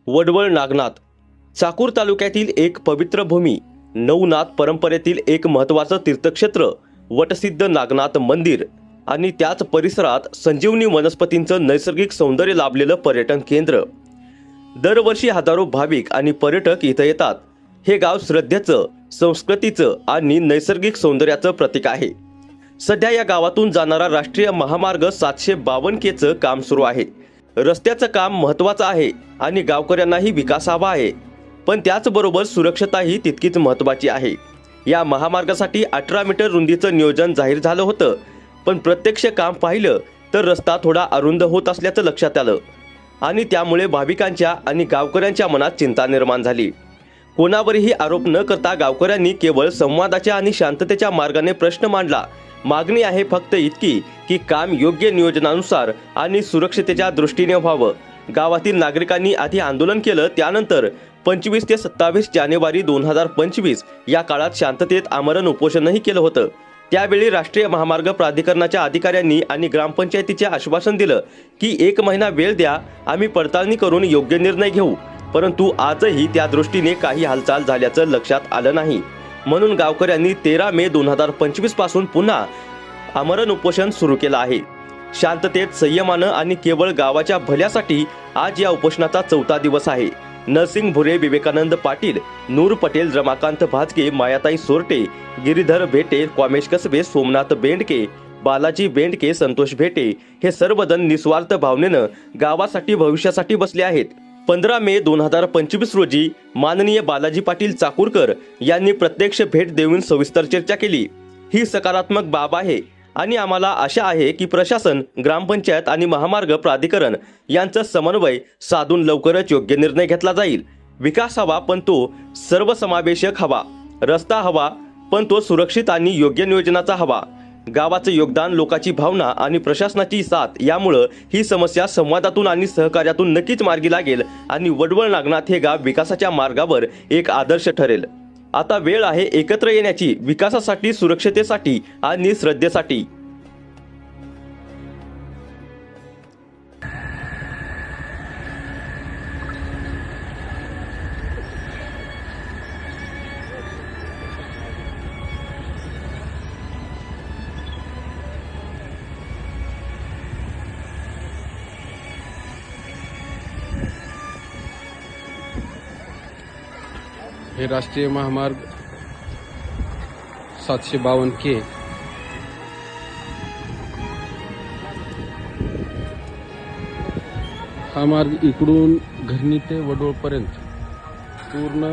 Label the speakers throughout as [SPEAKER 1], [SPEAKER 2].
[SPEAKER 1] वडवळ नागनाथ चाकूर तालुक्यातील एक पवित्र भूमी, नवनाथ परंपरेतील एक महत्त्वाचं तीर्थक्षेत्र, वटसिद्ध नागनाथ मंदिर आणि त्याच परिसरात संजीवनी वनस्पतींचं नैसर्गिक सौंदर्य लाभलेलं पर्यटन केंद्र। दरवर्षी हजारो भाविक आणि पर्यटक इथं येतात। हे गाव श्रद्धेचं, संस्कृतीचं आणि नैसर्गिक सौंदर्याचं प्रतीक आहे। सध्या या गावातून जाणारा राष्ट्रीय महामार्ग 752Kचं काम सुरू आहे। रस्त्याचं काम महत्त्वाचं आहे आणि गावकऱ्यांनाही विकास हवा आहे, पण त्याचबरोबर सुरक्षताही तितकीच महत्त्वाची आहे। या महामार्गासाठी 18 मीटर रुंदीचं नियोजन जाहीर झालं होतं, पण प्रत्यक्ष काम पाहिलं तर रस्ता थोडा अरुंद होत असल्याचं लक्षात आलं आणि त्यामुळे भाविकांच्या आणि गावकऱ्यांच्या मनात चिंता निर्माण झाली। कोणावरही आरोप न करता गावकऱ्यांनी केवळ संवादाच्या आणि शांततेच्या मार्गाने प्रश्न मांडला। मागणी आहे फक्त इतकी की काम योग्य नियोजनानुसार आणि सुरक्षितेच्या दृष्टीने व्हावं। गावातील नागरिकांनी आधी आंदोलन केलं, त्यानंतर 25 ते 27 जानेवारी 2025 या काळात शांततेत आमरण उपोषणही केलं होतं। त्यावेळी राष्ट्रीय महामार्ग प्राधिकरणाच्या अधिकाऱ्यांनी आणि ग्रामपंचायतीचे आश्वासन दिलं की 1 महिना वेळ द्या, आम्ही पडताळणी करून योग्य निर्णय घेऊ। परंतु आजही त्या दृष्टीने काही हालचाल झाल्याचं लक्षात आलं नाही। म्हणून गावकऱ्यांनी 13 मे 2025 पासून पुन्हा आमरण उपोषण सुरू केलं आहे। शांततेत, संयमानं आणि केवळ गावाच्या भल्यासाठी आज या उपोषणाचा 4था दिवस आहे। नरसिंग भुरे, विवेकानंद पाटील, नूर पटेल, रमाकांत भाजके, मायाताई सोरटे, गिरीधर भेटे, क्वामेश कसबे, सोमनाथ बेंडके, बालाजी बेंडके, संतोष भेटे हे सर्वजण निस्वार्थ भावनेनं गावासाठी, भविष्यासाठी बसले आहेत। 15 मे 2025 रोजी माननीय बालाजी पाटील चाकूरकर यांनी प्रत्यक्ष भेट देऊन सविस्तर चर्चा केली। ही सकारात्मक बाब आहे आणि आम्हाला आशा आहे की प्रशासन, ग्रामपंचायत आणि महामार्ग प्राधिकरण यांचा समन्वय साधून लवकरच योग्य निर्णय घेतला जाईल। विकास हवा पण तो सर्वसमावेशक हवा, रस्ता हवा पण तो सुरक्षित आणि योग्य नियोजनाचा हवा। गावाचं योगदान, लोकांची भावना आणि प्रशासनाची साथ यामुळे ही समस्या संवादातून आणि सहकार्यातून नक्कीच मार्गी लागेल आणि वडवळ नागनाथ हे गाव विकासाच्या मार्गावर एक आदर्श ठरेल। आता वेळ आहे एकत्र येण्याची, विकासासाठी, सुरक्षतेसाठी आणि श्रद्धेसाठी।
[SPEAKER 2] हे राष्ट्रीय महामार्ग 752K हा मार्ग इकडून घरणी ते वडोळपर्यंत पूर्ण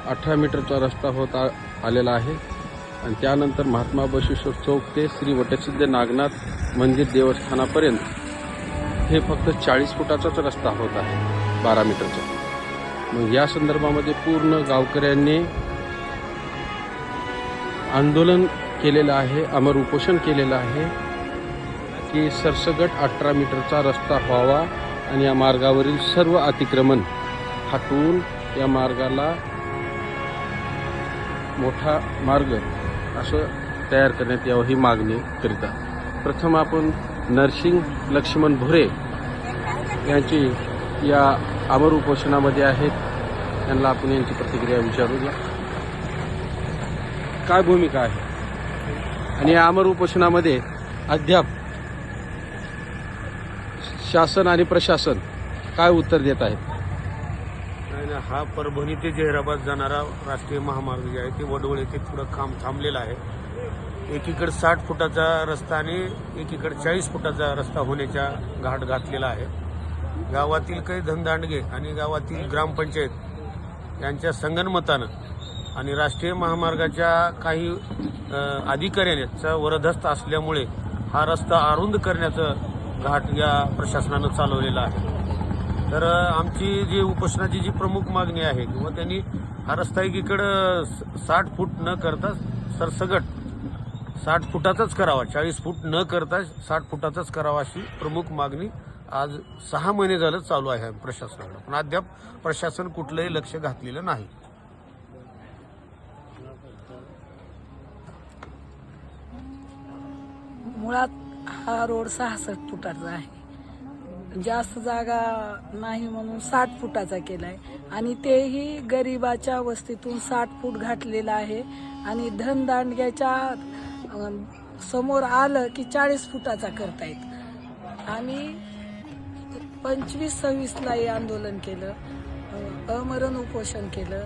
[SPEAKER 2] 18 मीटरचा रस्ता होत आलेला आहे आणि त्यानंतर महात्मा बसवेश्वर चौक ते श्री वटसिद्ध नागनाथ मंदिर देवस्थानापर्यंत हे फक्त 40 फुटाचाच रस्ता होत आहे, 12 मीटरचा। मग या संदर्भामध्ये पूर्ण गावकऱ्यांनी आंदोलन केलेलं आहे, आमरण उपोषण केलेलं आहे की सरसगट 18 मीटरचा रस्ता व्हावा आणि या मार्गावरील सर्व अतिक्रमण हटवून या मार्गाला मोठा मार्ग असं तयार करण्यात यावं ही मागणी करीत आहे। प्रथम आपण नरसिंग लक्ष्मण भुरे यांची या आमरण उपोषणामध्ये आहेत, त्यांना आपण यांची प्रतिक्रिया विचारूया। काय भूमिका आहे आणि या आमरण उपोषणामध्ये अद्याप शासन आणि प्रशासन काय उत्तर देत आहेत?
[SPEAKER 3] हा परभणी ते जहिराबाद जाणारा राष्ट्रीय महामार्ग जे आहे ते वडवळ येथे थोडं काम थांबलेलं आहे। एकीकडे 60 फुटाचा रस्ता आणि एकीकडे 40 फुटाचा रस्ता होण्याच्या घाट घातलेला आहे। गावातील काही धनदांडगे आणि गावातील ग्रामपंचायत यांच्या संगनमतानं आणि राष्ट्रीय महामार्गाच्या काही अधिकाऱ्यांचा वरदहस्त असल्यामुळे हा रस्ता अरुंद करण्याचं घाट या प्रशासनानं चालवलेला आहे। तर आमची जी उपोषणाची जी प्रमुख मागणी आहे किंवा त्यांनी हा रस्ता एकीकडं 60 फूट न करता सरसगट 60 फुटाचाच करावा, 40 फूट न करता 60 फुटाचाच करावा अशी प्रमुख मागणी आज 6 महिने झालं चालू आहे प्रशासनाला, पण अद्याप प्रशासन कुठलंही लक्ष घातलेलं नाही।
[SPEAKER 4] मुळात हा रोड 66 फुटाचा आहे जास्त जागा नाही म्हणून 60 फुटाचा केलाय आणि तेही गरिबाच्या वस्तीतून 60 फूट घातलेला आहे आणि धनदांडग्याच्या समोर आलं की 40 फुटाचा करतायत. आम्ही 25-26ला हे आंदोलन केलं, अमरण उपोषण केलं,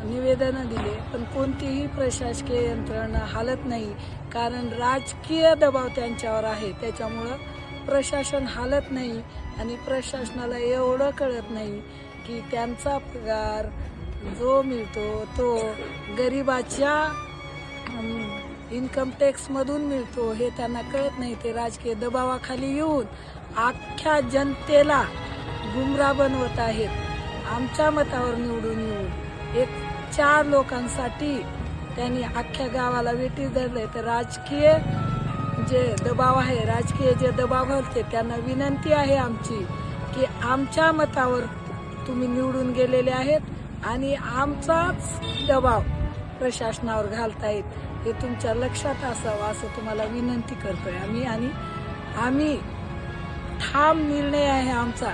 [SPEAKER 4] निवेदनं दिले, पण कोणतीही प्रशासकीय यंत्रणा हालत नाही. कारण राजकीय दबाव त्यांच्यावर आहे, त्याच्यामुळं प्रशासन हालत नाही आणि प्रशासनाला एवढं कळत नाही की त्यांचा पगार जो मिळतो तो गरिबाच्या इन्कम टॅक्समधून मिळतो हे त्यांना कळत नाही. ते राजकीय दबावाखाली येऊन अख्ख्या जनतेला गुमराह बनवत आहेत. आमच्या मतावर निवडून येऊन 4 लोकांसाठी त्यांनी अख्ख्या गावाला वेटीस धरले. तर राजकीय जे दबाव आहे, राजकीय जे दबाव घालते त्यांना विनंती आहे आमची की आमच्या मतावर तुम्ही निवडून गेलेले आहेत आणि आमचाच दबाव प्रशासनावर घालतायत हे तुमच्या लक्षात असावं असं तुम्हाला विनंती करतोय आम्ही. आणि आम्ही ठाम निर्णय आहे आमचा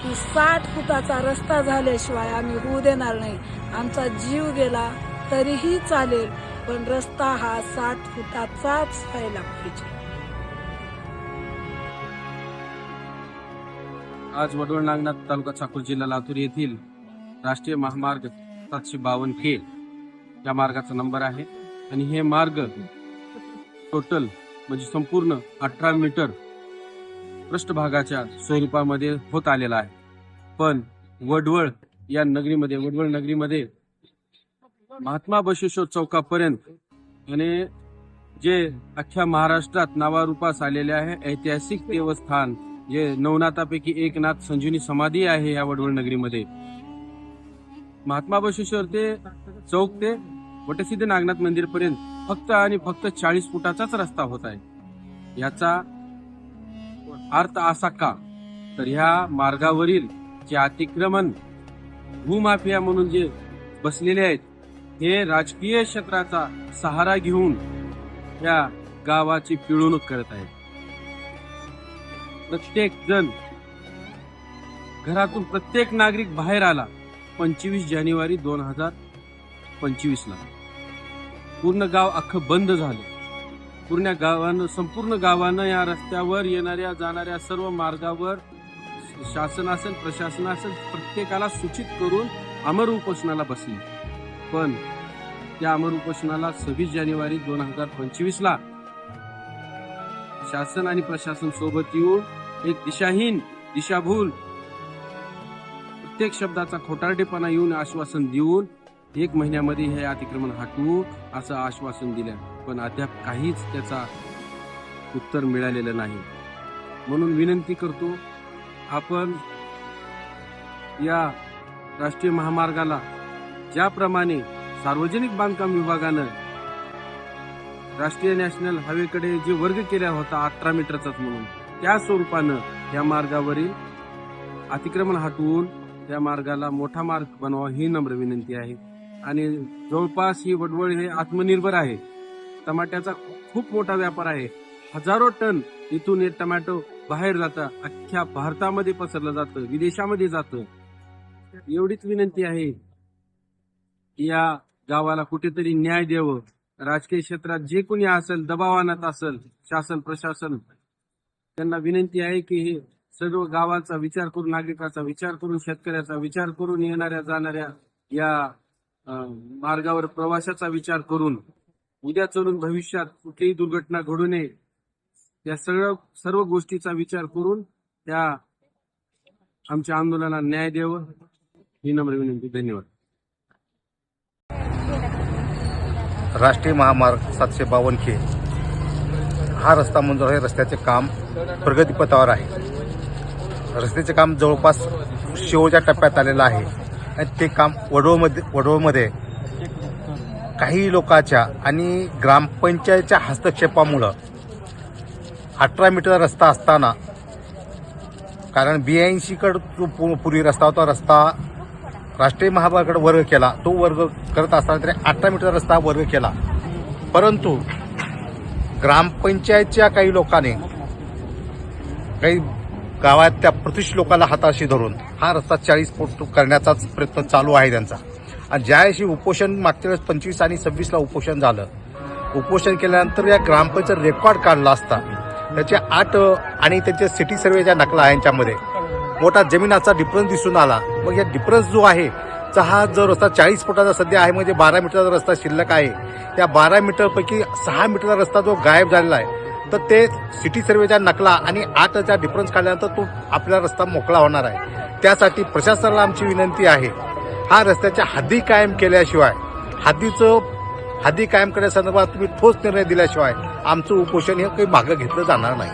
[SPEAKER 4] की 60 फुटाचा रस्ता झाल्याशिवाय आम्ही होऊ देणार नाही. आमचा जीव गेला तरीही चालेल, पण रस्ता हा 60 फुटाचाच व्हायला पाहिजे.
[SPEAKER 2] आज वडवळ नागनाथ तालुका चाकूर जिल्हा लातूर येथील राष्ट्रीय महामार्ग 752K या मार्गाचा नंबर आहे आणि हे मार्ग टोटल म्हणजे संपूर्ण 18 मीटर पृष्ठभागाच्या स्वरूपामध्ये होत आलेला आहे. पण वडवळ नगरीमध्ये महात्मा बसवेश्वर चौकापर्यंत आणि जे अख्ख्या महाराष्ट्रात नावारूपास आलेले आहे ऐतिहासिक देवस्थान जे नवनाथापैकी एक नाथ संजीवनी समाधी आहे या वडवळ नगरीमध्ये, महात्मा बसवेश्वर ते चौक ते वटसिद्ध नागनाथ मंदिर पर्यंत फक्त आणि फक्त 40 फुटाचाच रस्ता होत आहे. याचा अर्थ असा का, तर ह्या मार्गावरील जे अतिक्रमण भूमाफिया म्हणून जे बसलेले आहेत हे राजकीय क्षेत्राचा सहारा घेऊन या गावाची पिळवणूक करत आहेत. प्रत्येक जण घरातून प्रत्येक नागरिक बाहेर आला 25 जानेवारी 2025ला पूर्ण गाव अख्खं बंद झालं. संपूर्ण गावानं या रस्त्यावर येणाऱ्या जाणाऱ्या सर्व मार्गावर शासन असेल प्रशासन असेल प्रत्येकाला सूचित करून अमर उपोषणाला बसले. पण त्या अमर उपोषणाला 26 जानेवारी 2025ला शासन आणि प्रशासन सोबत येऊन एक दिशाहीन दिशाभूल प्रत्येक शब्दाचा खोटारडेपणा येऊन आश्वासन देऊन 1 महिन्यामध्ये हे अतिक्रमण हटवू असं आश्वासन दिलं, पण अद्याप काहीच त्याचा उत्तर मिळालेलं नाही. म्हणून विनंती करतो, आपण या राष्ट्रीय महामार्गाला ज्याप्रमाणे सार्वजनिक बांधकाम विभागानं राष्ट्रीय नॅशनल हायवेकडे जे वर्ग केला होता 18 मीटरचाच म्हणून, त्या स्वरूपानं या मार्गावरील अतिक्रमण हटवून त्या मार्गाला मोठा मार्ग बनवा ही नम्र विनंती आहे. आणि जवळपास ही वडवळ हे आत्मनिर्भर आहे. टमाट्याचा खूप मोठा व्यापार आहे. हजारो टन इथून हे टमॅटो बाहेर जातं, अख्ख्या भारतामध्ये पसरलं जातं, विदेशामध्ये जातं. एवढीच विनंती आहे की या गावाला कुठेतरी न्याय द्यावं. राजकीय क्षेत्रात जे कोणी असेल, दबावानात असेल, शासन प्रशासन, त्यांना विनंती आहे की हे सर्व गावाचा विचार करून, नागरिकाचा विचार करून, शेतकऱ्याचा विचार करून, येणाऱ्या जाणाऱ्या या मार्गावर प्रवासाचा विचार करून, उद्या चलून भविष्यात कुठलीही दुर्घटना घडू नये या सर्व गोष्टीचा विचार करून त्या आमच्या आंदोलनाला न्याय द्यावं ही नम्र विनंती. धन्यवाद.
[SPEAKER 5] राष्ट्रीय महामार्ग 752K हा रस्ता मंजूर आहे. रस्त्याचे काम प्रगतीपथावर आहे. रस्त्याचे काम जवळपास शेवटच्या टप्प्यात आलेलं आहे आणि ते काम वडवळमध्ये काही लोकांच्या आणि ग्रामपंचायतच्या हस्तक्षेपामुळं 18 मीटर रस्ता असताना, कारण 82 कडे पूर्वी रस्ता होता, रस्ता राष्ट्रीय महामार्गाकडे वर्ग केला. तो वर्ग करत असताना त्याने 18 मीटर रस्ता वर्ग केला. परंतु ग्रामपंचायतच्या काही लोकांनी काही गावातल्या प्रतिष्ठित लोकांना हाताशी धरून हा रस्ता 40 फूट करण्याचाच प्रयत्न चालू आहे त्यांचा. आणि ज्यावेळी उपोषण मागच्या वेळेस 25 आणि 26ला उपोषण झालं, उपोषण केल्यानंतर या ग्रामपंचायत रेकॉर्ड काढला असता त्याचे 8 आणि त्यांचे सिटी सर्वेच्या नकला आहे यांच्यामध्ये मोठा जमिनाचा डिफरन्स दिसून आला. मग या डिफरन्स जो आहे हा जो रस्ता 40 फुटाचा सध्या आहे म्हणजे 12 मीटरचा रस्ता शिल्लक आहे. त्या 12 मीटरपैकी 6 मीटरचा रस्ता जो गायब झालेला आहे तर ते सिटी सर्वेच्या नकला आणि 8चा डिफरन्स काढल्यानंतर तो आपला रस्ता मोकळा होणार आहे. त्यासाठी प्रशासनाला आमची विनंती आहे, हा रस्त्याच्या हद्दी कायम केल्याशिवाय हद्दी कायम करण्यासंदर्भात तुम्ही ठोस निर्णय दिल्याशिवाय आमचं उपोषण हे काही मागं घेतलं जाणार नाही.